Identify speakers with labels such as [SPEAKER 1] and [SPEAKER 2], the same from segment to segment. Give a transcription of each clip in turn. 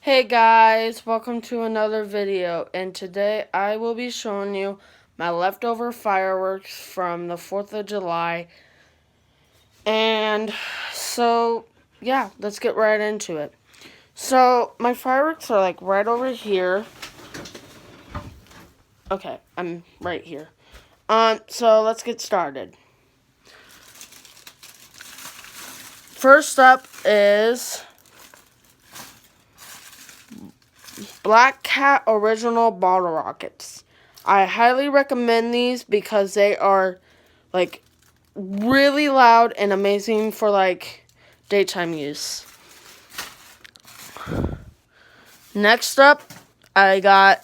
[SPEAKER 1] Hey guys, welcome to another video, and today I will be showing you my leftover fireworks from the 4th of July. And so, yeah, let's get right into it. So, my fireworks are like right over here. Okay, I'm right here. So let's get started. First up is Black Cat Original Bottle Rockets. I highly recommend these because they are like really loud and amazing for like daytime use. Next up, I got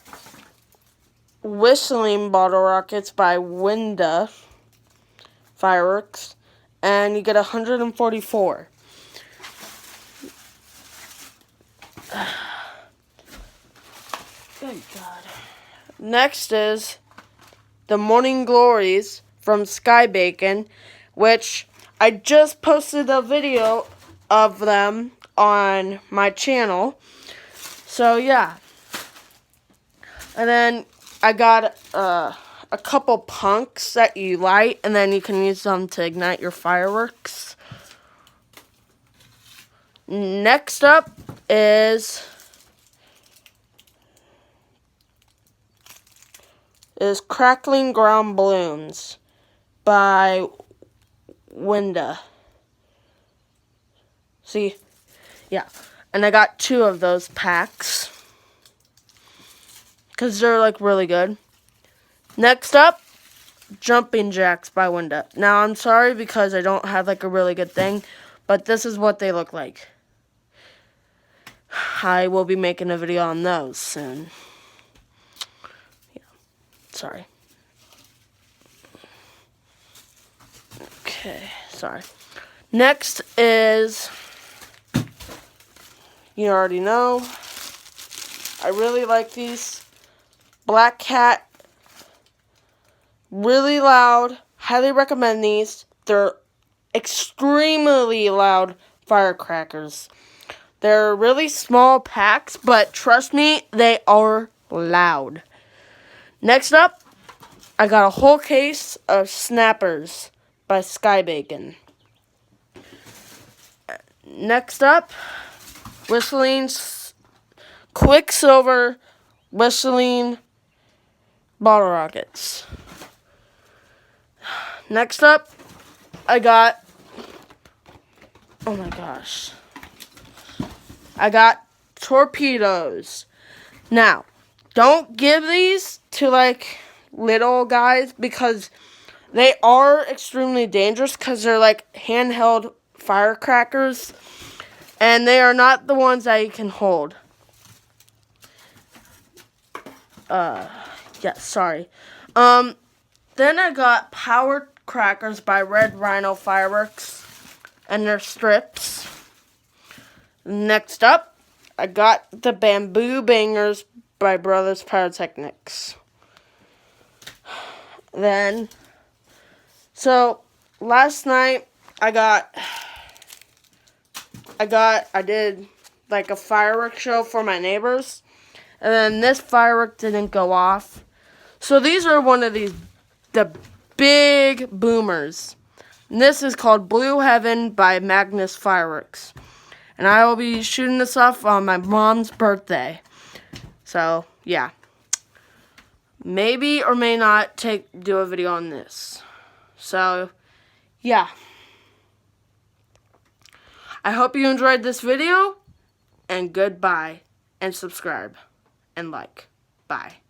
[SPEAKER 1] Whistling Bottle Rockets by Winda Fireworks, and you get 144. Good God. Next is the Morning Glories from Sky Bacon, which I just posted a video of them on my channel. So yeah. And then I got a couple punks that you light, and then you can use them to ignite your fireworks. Next up is Crackling Ground Balloons by Winda. See? Yeah. And I got 2 of those packs, because they're like really good. Next up, Jumping Jacks by Winda. Now I'm sorry because I don't have like a really good thing, but this is what they look like. I will be making a video on those soon. Yeah, sorry. Okay, sorry. Next is, you already know, I really like these. Black Cat, really loud. Highly recommend these. They're extremely loud firecrackers. They're really small packs, but trust me, they are loud. Next up, I got a whole case of Snappers by Sky Bacon. Next up, Quicksilver Whistling Bottle Rockets. Next up, I got, oh my gosh, I got torpedoes. Now, don't give these to like little guys because they are extremely dangerous because they're like handheld firecrackers, and they are not the ones that you can hold. Yeah, sorry. Then I got Power Crackers by Red Rhino Fireworks, and their strips. Next up, I got the Bamboo Bangers by Brothers Pyrotechnics. Then, so last night I did like a fireworks show for my neighbors, and then this firework didn't go off. So these are one of the big boomers. And this is called Blue Heaven by Magnus Fireworks. And I will be shooting this off on my mom's birthday. So, yeah. Maybe or may not do a video on this. So, yeah. I hope you enjoyed this video. And goodbye. And subscribe. And like. Bye.